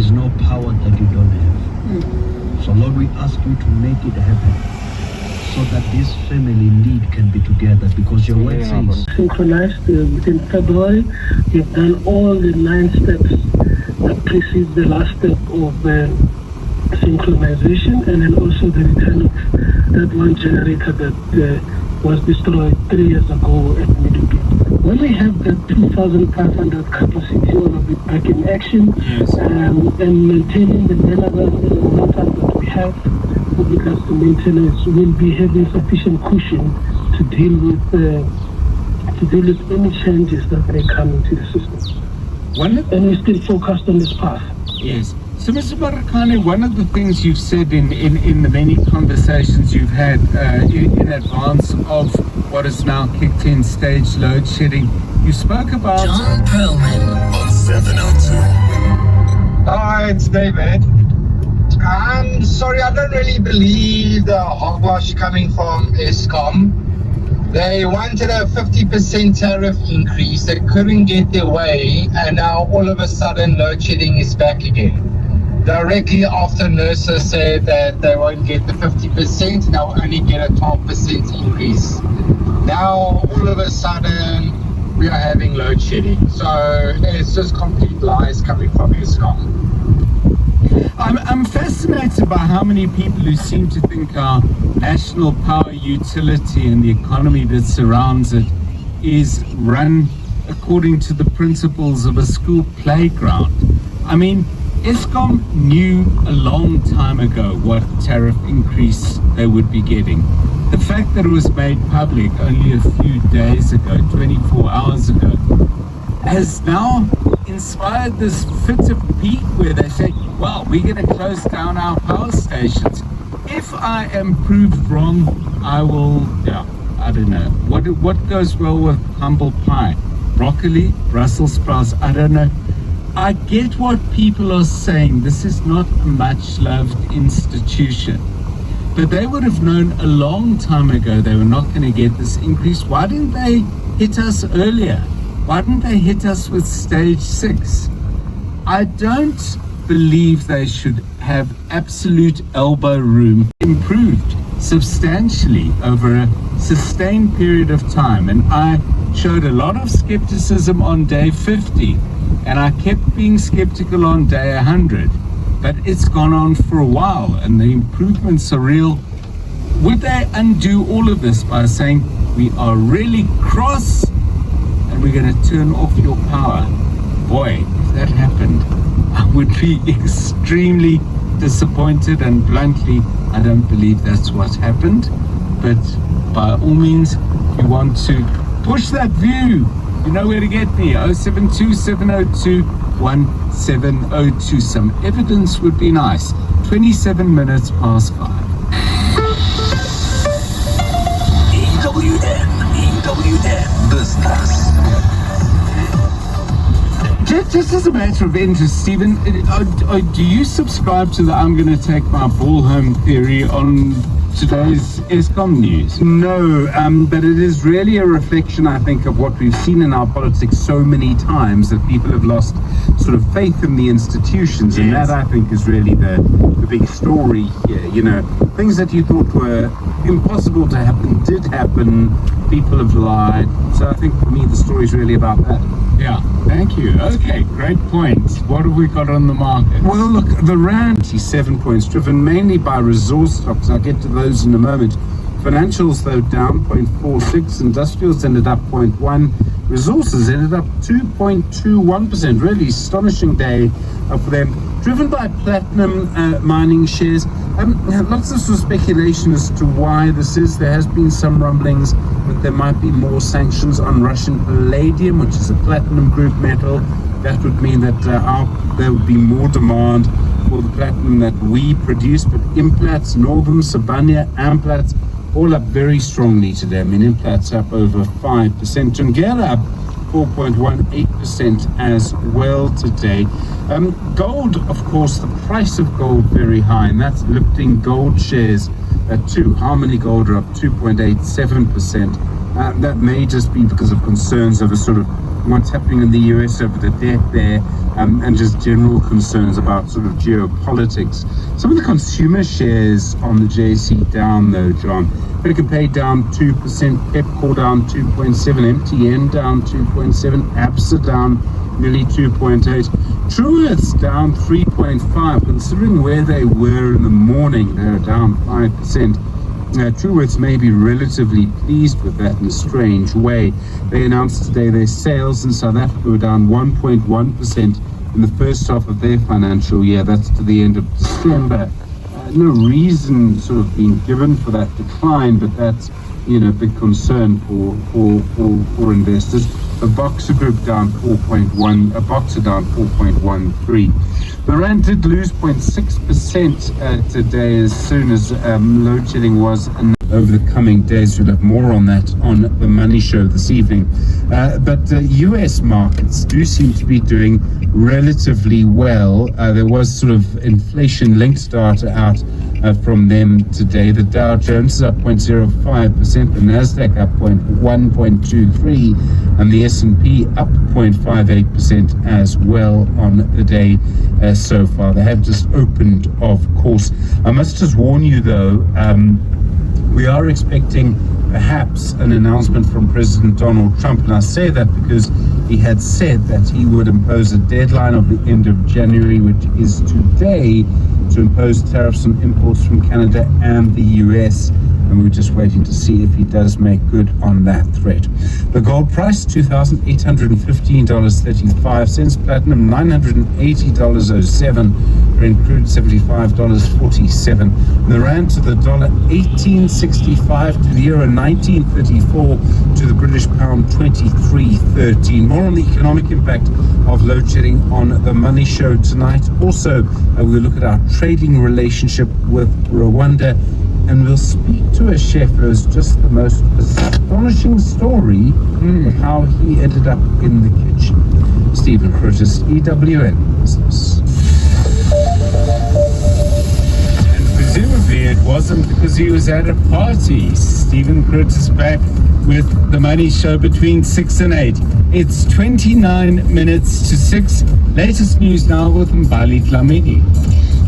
is no power that you don't have. So Lord, we ask you to make it happen, so that this family indeed can be together, because your word says synchronized within February. We've done all the 9 steps that precedes the last step of synchronization, and then also the return of that one generator that was destroyed 3 years ago at Middleby. When we have that 2,500 capacity, all of it back in action, and maintaining the management that we have with regards to maintenance, we'll be having sufficient cushion to deal with any changes that may come into the system. And we're still focused on this path. Yes. So, Mr. Barakani, one of the things you've said in the many conversations you've had in advance of what is now kicked in stage load shedding, you spoke about John Perlman on 702. Hi, it's David. I'm sorry, I don't really believe the hogwash coming from Eskom. They wanted a 50% tariff increase. They couldn't get their way, and now all of a sudden load shedding is back again. Directly after nurses said that they won't get the 50%, they'll only get a 12% increase. Now all of a sudden we are having load shedding. So it's just complete lies coming from Eskom. I'm fascinated by how many people who seem to think our national power utility and the economy that surrounds it is run according to the principles of a school playground. I mean, Eskom knew a long time ago what tariff increase they would be getting. The fact that it was made public only a few days ago, 24 hours ago, has now inspired this fit of pique where they say, well, we're going to close down our power stations. If I am proved wrong, I will, I don't know. What goes well with humble pie? Broccoli, Brussels sprouts, I don't know. I get what people are saying. This is not a much-loved institution. But they would have known a long time ago they were not going to get this increase. Why didn't they hit us earlier? Why didn't they hit us with stage 6? I don't believe they should have absolute elbow room improved substantially over a sustained period of time. And I showed a lot of skepticism on day 50, and I kept being skeptical on day 100. But it's gone on for a while, and the improvements are real. Would they undo all of this by saying, we are really cross and we're going to turn off your power? Boy, if that happened, I would be extremely disappointed, and bluntly, I don't believe that's what happened. But by all means, if you want to push that view, you know where to get me. 072 702 1702. Some evidence would be nice. 27 minutes past 5. EWN Business. Just as a matter of interest, Stephen, do you subscribe to the I'm going to take my ball home theory on today's Eskom news? No, but it is really a reflection, I think, of what we've seen in our politics so many times, that people have lost sort of faith in the institutions, and that, I think, is really the big story here. You know, things that you thought were impossible to happen did happen. People have lied. So I think for me the story is really about that. Yeah, thank you. Okay, great points. What have we got on the market? Well, look, the Rand, 7 points, driven mainly by resource stocks. I'll get to those in a moment. Financials, though, down 0.46. Industrials ended up 0.1. Resources ended up 2.21%. Really astonishing day for them. Driven by platinum mining shares. Lots of sort of speculation as to why this is. There has been some rumblings that there might be more sanctions on Russian palladium, which is a platinum group metal. That would mean that there would be more demand for the platinum that we produce. But Implats, Northam, Sibanye, Amplats, all up very strongly today. I mean, Implats up over 5%. Tungela up 4.18% as well today. Gold, of course, the price of gold very high, and that's lifting gold shares too. Harmony Gold are up 2.87%. That may just be because of concerns over sort of what's happening in the US over the debt there, and just general concerns about sort of geopolitics. Some of the consumer shares on the JSE down though, John. Pick Pay down 2%, Pepcore down 2.7%, MTN down 2.7%, ABSA down nearly 2.8%. Truworths down 3.5%, considering where they were in the morning, they're down 5%. Truworths may be relatively pleased with that in a strange way. They announced today their sales in South Africa were down 1.1% in the first half of their financial year. That's to the end of December. No reason sort of being given for that decline, but that's, big concern for investors. A Boxer Group down 4.1, a Boxer down 4.13. The rand did lose 0.6% today as soon as load shedding was announced. Over the coming days, we'll have more on that on the Money Show this evening. But US markets do seem to be doing relatively well. There was sort of inflation-linked data out from them today. The Dow Jones is up 0.05%, the Nasdaq up 1.23%, and the S&P up 0.58% as well on the day so far. They have just opened, of course. I must just warn you, though, we are expecting perhaps an announcement from President Donald Trump, and I say that because he had said that he would impose a deadline of the end of January, which is today, to impose tariffs on imports from Canada and the US, and we're just waiting to see if he does make good on that threat. The gold price, $2,815.35, platinum $980.07, Brent crude $75.47, the rand to the dollar 18.65, to the euro 19.34, to the British pound 23.13. More on the economic impact of load shedding on the Money Show tonight. Also, we'll look at our trading relationship with Rwanda, and we'll speak to a chef who has just the most astonishing story of how he ended up in the kitchen. Stephen Curtis, EWN Business. And presumably it wasn't because he was at a party. Stephen Curtis back with the Money Show between 6 and 8. It's 29 minutes to 6. Latest news now with Mbali Dlamini.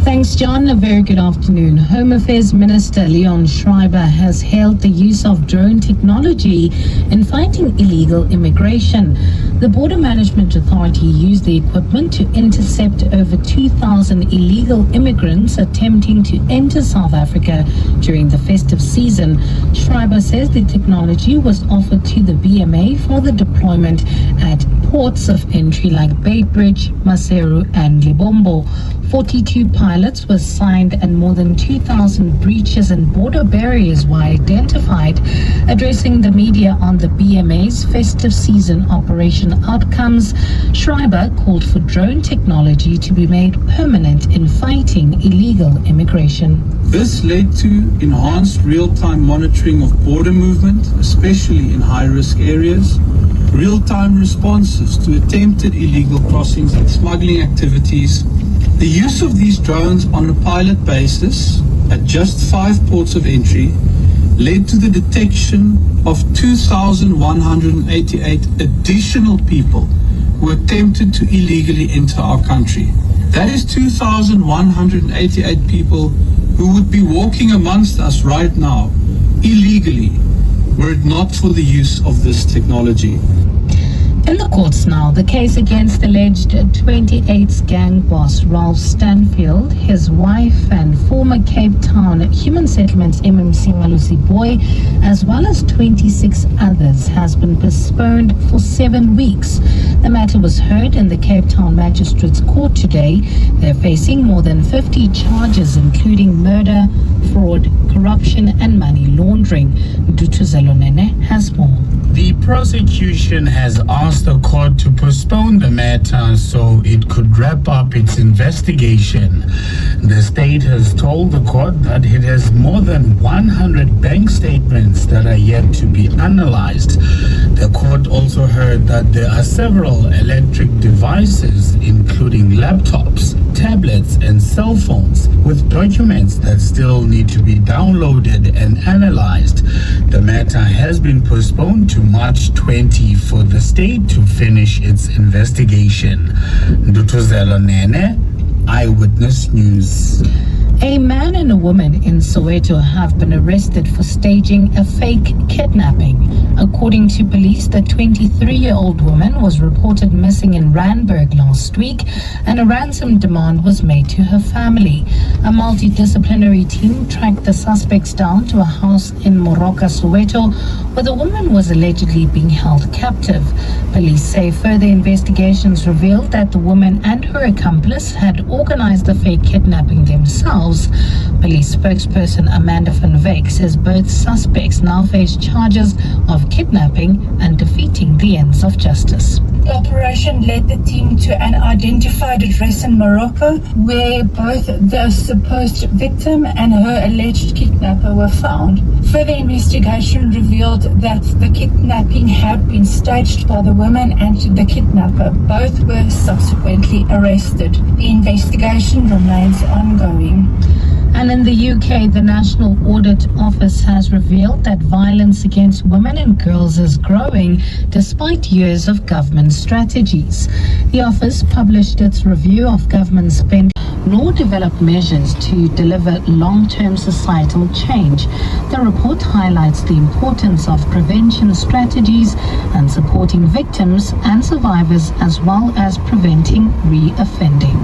Thanks, John. A very good afternoon. Home Affairs Minister Leon Schreiber has hailed the use of drone technology in fighting illegal immigration. The Border Management Authority used the equipment to intercept over 2,000 illegal immigrants attempting to enter South Africa during the festive season. Schreiber says the technology was offered to the BMA for the deployment at ports of entry like Beitbridge, Maseru, and Libombo. 42 pilots were signed and more than 2,000 breaches and border barriers were identified. Addressing the media on the BMA's festive season operation outcomes, Schreiber called for drone technology to be made permanent in fighting illegal immigration. This led to enhanced real-time monitoring of border movement, especially in high-risk areas, real-time responses to attempted illegal crossings and smuggling activities. The use of these drones on a pilot basis at just 5 ports of entry led to the detection of 2,188 additional people who attempted to illegally enter our country. That is 2,188 people who would be walking amongst us right now illegally were it not for the use of this technology. In the courts now, the case against alleged 28's gang boss Ralph Stanfield, his wife and former Cape Town Human Settlements MMC Malusi Boy, as well as 26 others, has been postponed for 7 weeks. The matter was heard in the Cape Town Magistrates Court today. They're facing more than 50 charges, including murder, fraud, corruption, and money laundering. Dutuzelo Nene has more. The prosecution has asked the court to postpone the matter so it could wrap up its investigation. The state has told the court that it has more than 100 bank statements that are yet to be analyzed. The court also heard that there are several electric devices, including laptops, tablets and cell phones with documents that still need to be downloaded and analyzed. The matter has been postponed to March 20 for the state to finish its investigation. Ndutuzelo Nene, Eyewitness News. A man and a woman in Soweto have been arrested for staging a fake kidnapping. According to police, the 23-year-old woman was reported missing in Randburg last week, and a ransom demand was made to her family. A multidisciplinary team tracked the suspects down to a house in Moroka, Soweto, where the woman was allegedly being held captive. Police say further investigations revealed that the woman and her accomplice had organized the fake kidnapping themselves. Police spokesperson Amanda van Wyk says both suspects now face charges of kidnapping and defeating the ends of justice. The operation led the team to an identified address in Morocco where both the supposed victim and her alleged kidnapper were found. Further investigation revealed that the kidnapping had been staged by the woman and the kidnapper. Both were subsequently arrested. The investigation remains ongoing. And in the UK, the National Audit Office has revealed that violence against women and girls is growing despite years of government strategies. The office published its review of government spending nor developed measures to deliver long-term societal change. The report highlights the importance of prevention strategies and supporting victims and survivors, as well as preventing re-offending.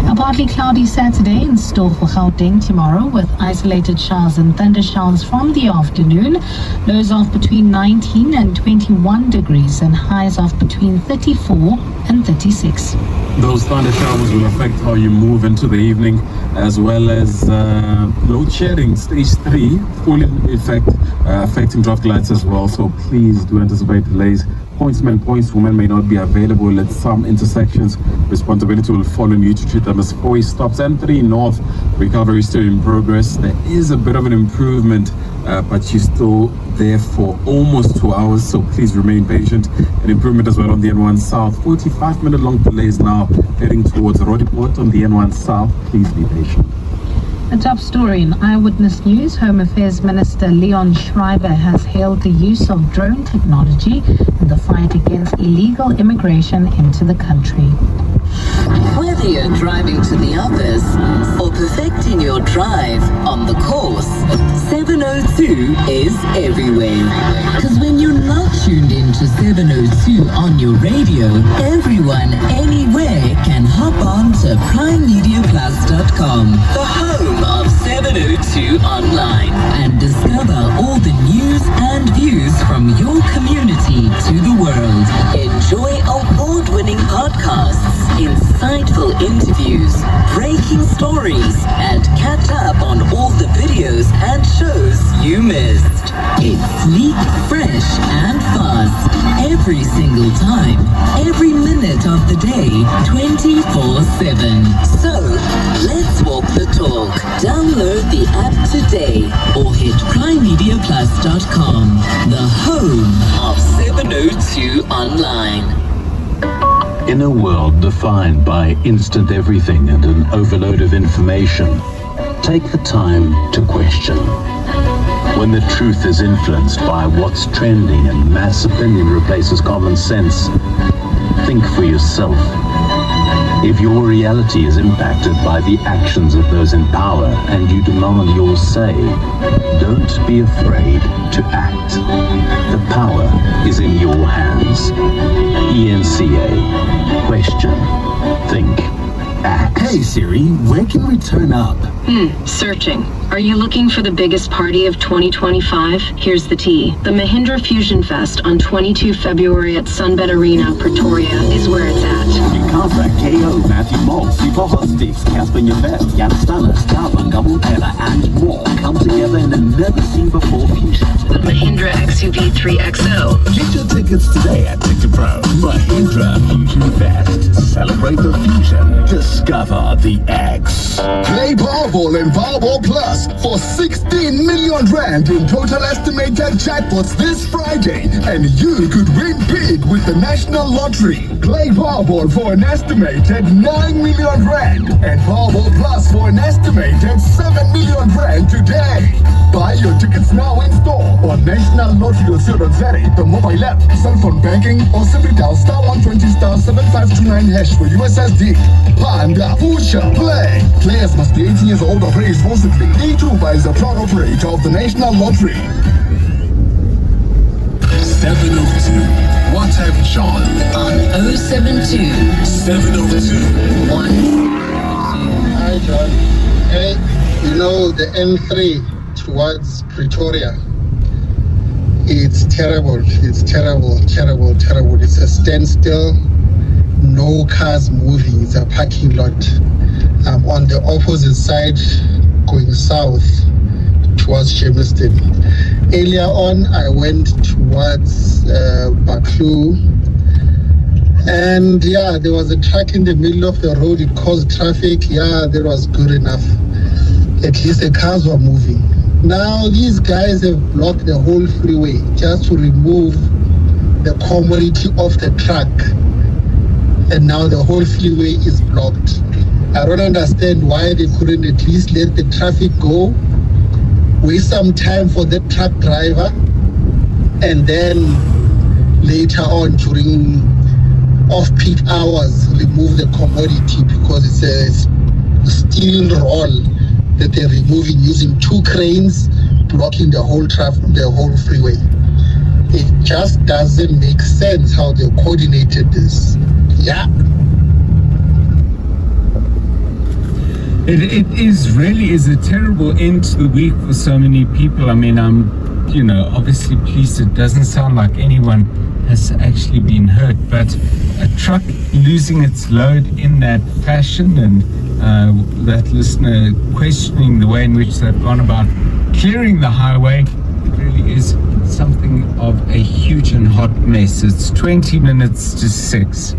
A partly cloudy Saturday in store for Gauteng tomorrow, with isolated showers and thundershowers from the afternoon. Lows of between 19 and 21 degrees and highs of between 34 and 36. Those thunder showers will affect how you move into the evening, as well as load shedding, stage 3, full in effect, affecting traffic lights as well. So please do anticipate delays. Pointsmen, pointswomen may not be available at some intersections. Responsibility will fall on you to treat them as 4 stops. And 3 north, recovery still in progress. There is a bit of an improvement, but you're still there for almost 2 hours, so please remain patient. An improvement as well on the N1 South. 45-minute long delays now heading towards Rodiport on the N1 South. Please be patient. A top story in Eyewitness News. Home Affairs Minister Leon Schreiber has hailed the use of drone technology in the fight against illegal immigration into the country. Whether you're driving to the others or perfecting your drive on the course, 702 is everywhere. Because when you're not tuned into 702 on your radio, everyone, anywhere can hop on to primemediaplus.com, the home of 702 online, and discover all the news and views from your community to the world. Enjoy award-winning podcasts, insightful interviews, breaking stories, and catch up on all the videos and shows you missed. It's sleek, fresh, and fast every single time, every minute of the day, 24/7. So, let's walk the talk. Download the app today or hit primemediaplus.com, the home of 702 Online. In a world defined by instant everything and an overload of information, take the time to question. When the truth is influenced by what's trending and mass opinion replaces common sense, think for yourself. If your reality is impacted by the actions of those in power and you demand your say, don't be afraid to act. The power is in your hands. ENCA. Question. Think. Act. Hey Siri, where can we turn up? Searching. Are you looking for the biggest party of 2025? Here's the tea. The Mahindra Fusion Fest on 22 February at Sunbed Arena, Pretoria is where it's at. Casa, KO, Matthew Moll, Super Hostics, Casper Yvette, Jan Stanner, Starban, Double Taylor, and more come together in a never-seen-before fusion. The Mahindra XUV3XO. Get your tickets today at Ticket Pro. Mahindra Fusion Fest. Celebrate the fusion. Discover the X. Play Powerball Powerball and Powerball Plus for 16 million rand in total estimated jackpots this Friday, and you could win big with the National Lottery. Play Powerball for an estimated 9 million rand and Powerball Plus for an estimated 7 million rand today. Buy your tickets now in store on nationallottery.co.za, the mobile app, cell phone banking, or simply dial *120*7529# for USSD. Panda, Pusha, play. Players must be 18 years old or play responsibly. E2 is a proud operator of the National Lottery. 702. What have John? On 072 702 Hi, John. Hey, you know the M3 towards Pretoria? It's terrible. It's terrible. It's a standstill. No cars moving. It's a parking lot. I'm on the opposite side, going south towards Germiston. Earlier on, I went towards Baklu, and yeah, there was a truck in the middle of the road. It caused traffic. Yeah, that was good enough. At least the cars were moving. Now these guys have blocked the whole freeway just to remove the commodity off the truck, and now the whole freeway is blocked. I don't understand why they couldn't at least let the traffic go, waste some time for the truck driver, and then later on during off-peak hours remove the commodity, because it's a steel roll that they're removing using 2 cranes blocking the whole freeway. It just doesn't make sense how they coordinated this. Yeah. It really is a terrible end to the week for so many people. I mean, I'm, obviously pleased it doesn't sound like anyone has actually been hurt, but a truck losing its load in that fashion, and that listener questioning the way in which they've gone about clearing the highway, it really is something of a huge and hot mess. It's 20 minutes to 6.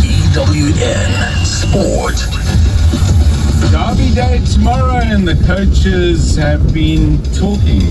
EWN Sport. Derby Day tomorrow, and the coaches have been talking.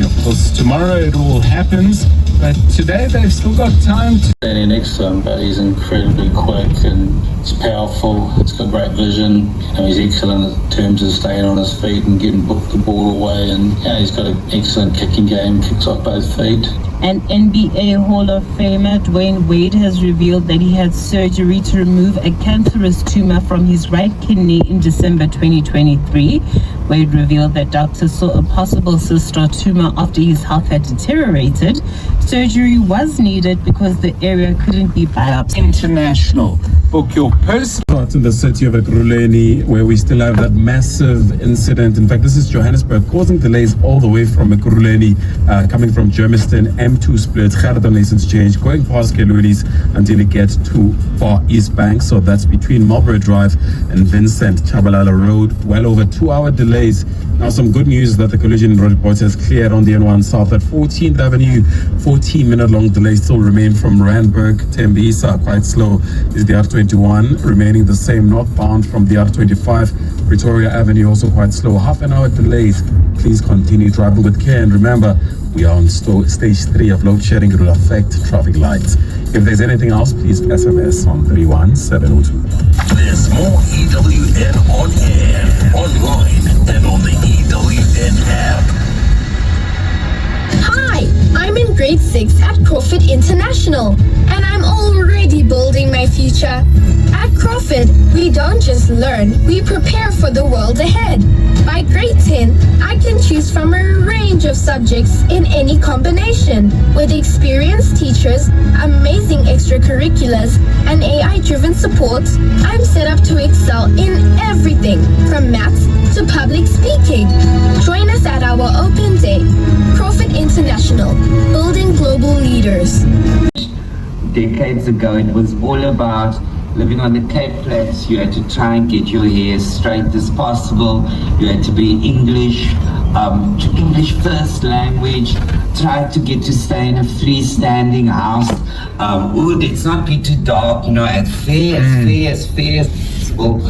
Of course, tomorrow it all happens, but today they've still got time to. Standing next to him, but he's incredibly quick and it's powerful. It's got great vision. He's excellent in terms of staying on his feet and getting the ball away, and he's got an excellent kicking game. Kicks off both feet. An NBA Hall of Famer, Dwayne Wade, has revealed that he had surgery to remove a cancerous tumor from his right kidney in December 2023. Wade revealed that doctors saw a possible cyst or tumor after his health had deteriorated. Surgery was needed because the area couldn't be biopsied. International. Book your personal. In the city of Ekurhuleni, where we still have that massive incident. In fact, this is Johannesburg, causing delays all the way from Ekurhuleni, coming from Germiston, M2 split, Gerda Mason's change, going past Keluni's until it gets to Far East Bank. So that's between Marlborough Drive and Vincent Chabalala Road. Well over 2-hour delays. Now, some good news that the collision report has cleared on the N1 South at 14th Avenue. 14-minute-long delays still remain from Randburg. Tembisa, quite slow, is the R21, remaining the same northbound from the R25. Pretoria Avenue also quite slow. Half an hour delays. Please continue driving with care. And remember, we are on stage 3 of load shedding. It will affect traffic lights. If there's anything else, please SMS on 31702. There's more EWN on air, online, and on the EWN app. Hi, I'm in grade 6 at Crawford International, and I'm already building my future. At Crawford, we don't just learn, we prepare for the world ahead. By grade 10, I can choose from a range of subjects in any combination. With experienced teachers, amazing extracurriculars, and AI-driven support, I'm set up to excel in everything from maths to public speaking. Join us at our open day. Crawford International, building global leaders. Decades ago, it was all about living on the Cape Flats. You had to try and get your hair straight as possible. You had to be English first language. Try to get to stay in a freestanding house. Let's not be too dark, at fairs. peaceful.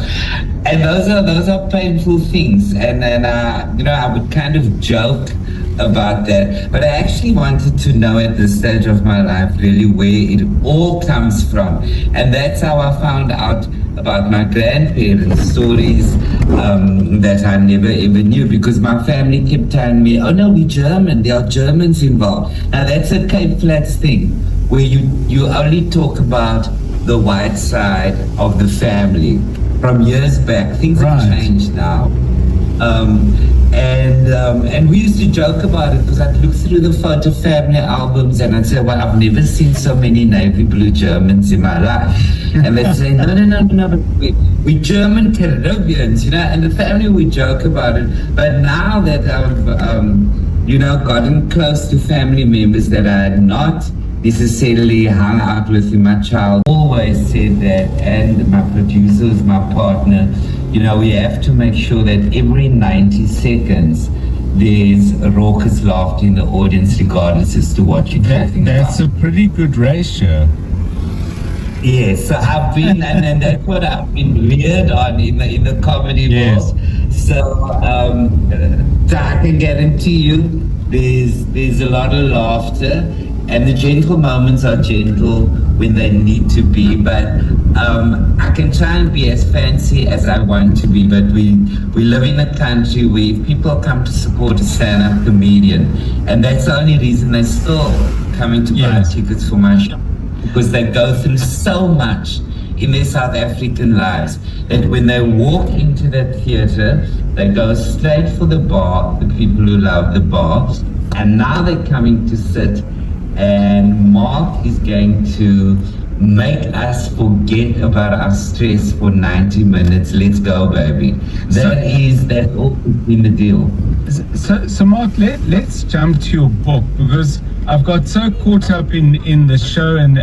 And those are painful things. And then I would kind of joke about that. But I actually wanted to know at this stage of my life really where it all comes from. And that's how I found out about my grandparents' stories that I never ever knew, because my family kept telling me, oh no, we're German, there are Germans involved. Now that's a Cape Flats thing, where you only talk about the white side of the family. From years back, things have changed now. And we used to joke about it, because I'd look through the photo family albums and I'd say, well, I've never seen so many navy blue Germans in my life. And they'd say, no, but we German Caribbeans, and the family would joke about it. But now that I've, gotten close to family members that I had not necessarily hung out with in my child, always said that, and my producers, my partner, we have to make sure that every 90 seconds there's a raucous laughter in the audience, regardless as to what you're talking about. That's a pretty good ratio. Yeah, so I've been, and that's what I've been reared on in the comedy world. So I can guarantee you there's a lot of laughter, and the gentle moments are gentle when they need to be, but I can try and be as fancy as I want to be, but we live in a country where people come to support a stand-up comedian, and that's the only reason they're still coming to buy tickets for my show, because they go through so much in their South African lives that when they walk into that theatre, they go straight for the bar, the people who love the bar, and now they're coming to sit, and Mark is going to make us forget about our stress for 90 minutes. Let's go, baby. That's all in the deal. So Mark, let's jump to your book, because I've got so caught up in the show and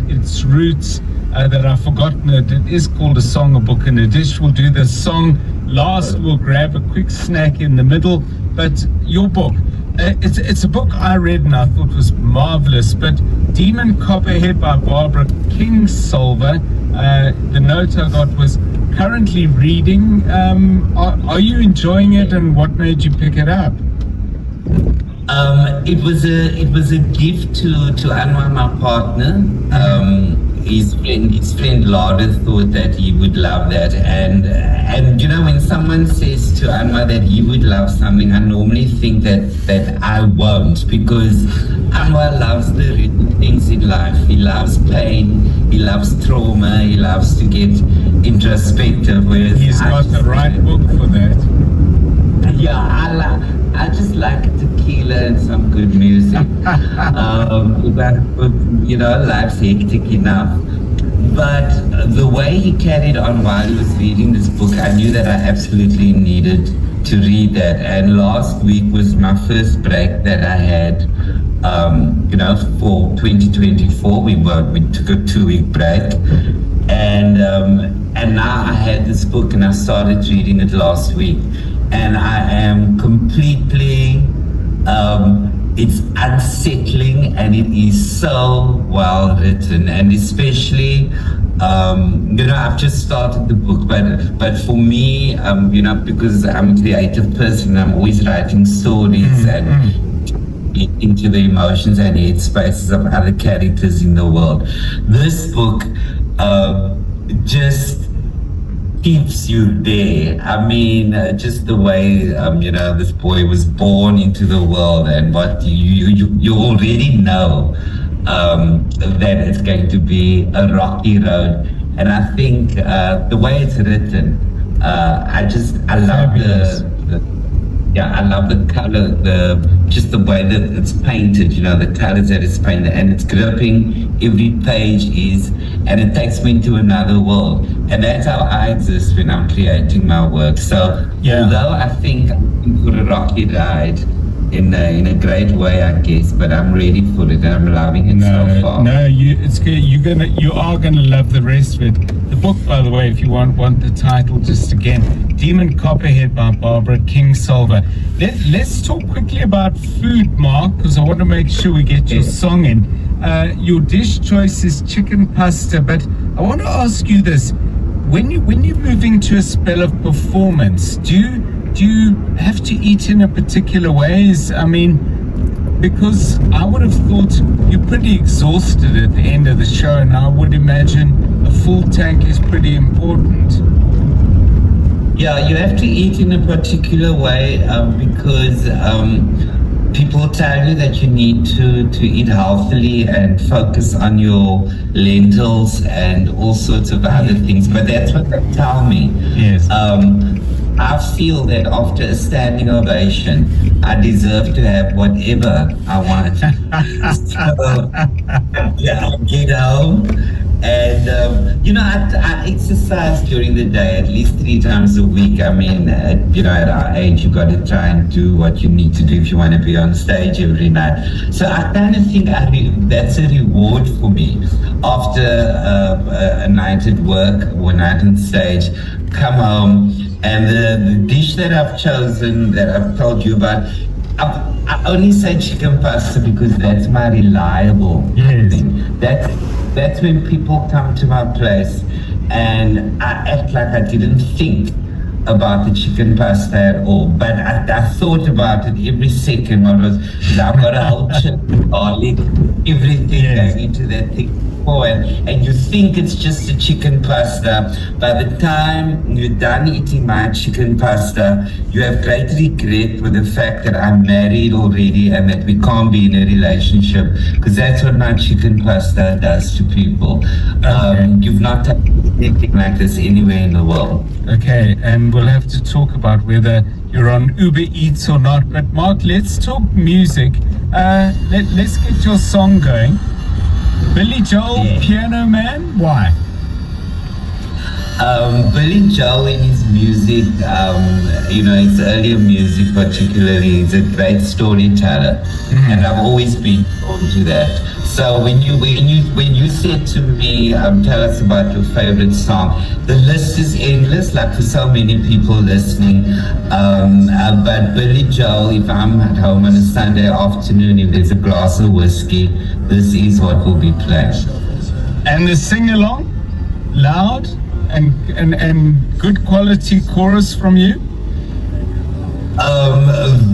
its roots that I've forgotten that it is called a song, a book, and a dish. We'll do the song last. We'll grab a quick snack in the middle. But your book, it's a book I read and I thought was marvelous. But Demon Copperhead by Barbara Kingsolver. The note I got was currently reading. Are you enjoying it, and what made you pick it up? It was a gift to Anwar, my partner. His friend Lauder thought that he would love that, and when someone says to Anwar that he would love something, I normally think that I won't, because Anwar loves the real things in life. He loves pain, he loves trauma, he loves to get introspective, whereas he's got the right book for that. Yeah, I just like tequila and some good music. Life's hectic enough. But the way he carried on while he was reading this book, I knew that I absolutely needed to read that. And last week was my first break that I had, for 2024. We took a 2-week break. And now I had this book and I started reading it last week. And I am completely, it's unsettling, and it is so well written, and especially, I've just started the book, but for me, because I'm a creative person, I'm always writing stories and into the emotions and headspaces of other characters in the world. This book just keeps you there. I mean, just the way this boy was born into the world, and what you already know that it's going to be a rocky road. And I think the way it's written, I love the color, just the way that it's painted, the colors that it's painted, and it's gripping. Every page is, and it takes me into another world. And that's how I exist when I'm creating my work. So although I think I'm in for a rocky ride in a great way, I guess, but I'm ready for it, and I'm loving it so far. No, it's good. You are gonna love the rest of it. The book, by the way, if you want the title, just again, Demon Copperhead by Barbara Kingsolver. Let's talk quickly about food, Mark, because I want to make sure we get your song in. Your dish choice is chicken pasta, but I want to ask you this. when you move into a spell of performance, do you have to eat in a particular ways? I mean, because I would have thought you're pretty exhausted at the end of the show, and I would imagine a full tank is pretty important. Yeah, you have to eat in a particular way because people tell you that you need to eat healthily and focus on your lentils and all sorts of other things, but that's what they tell me. Yes. I feel that after a standing ovation, I deserve to have whatever I want. So, yeah, I get home and, I exercise during the day at least 3 times a week. I mean, at our age, you've got to try and do what you need to do if you want to be on stage every night. So I kind of think that's a reward for me. After a night at work or a night on stage, come home, and the dish that I've chosen, that I've told you about, I only say chicken pasta because that's my reliable thing. That's when people come to my place and I act like I didn't think about the chicken pasta at all. But I thought about it every second. I've got a whole chicken, garlic, everything going into that thing. And you think it's just a chicken pasta. By the time you're done eating my chicken pasta, you have great regret with the fact that I'm married already and that we can't be in a relationship, because that's what my chicken pasta does to people. You've not done anything like this anywhere in the world. Okay, and we'll have to talk about whether you're on Uber Eats or not. But Mark, let's talk music. Let's get your song going. Billy Joel, Piano Man, why? Billy Joel in his music, his earlier music particularly, he's a great storyteller, and I've always been drawn to that. So when you said to me, tell us about your favorite song, the list is endless, like for so many people listening. But Billy Joel, if I'm at home on a Sunday afternoon, if there's a glass of whiskey, this is what will be played. And the sing-along, loud and good quality chorus from you?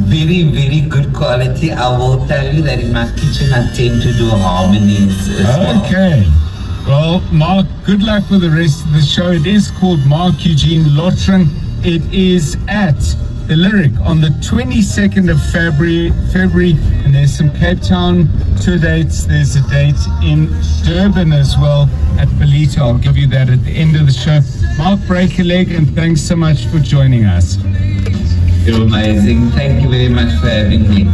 Very, very good quality. I will tell you that in my kitchen I tend to do harmonies as well. Okay. Well, Mark, good luck with the rest of the show. It is called Mark Eugene Lotren. It is at the Lyric on the 22nd of February, and there's some Cape Town tour dates. There's a date in Durban as well at Belito. I'll give you that at the end of the show. Mark, break a leg, and thanks so much for joining us. You're amazing. Thank you very much for having me.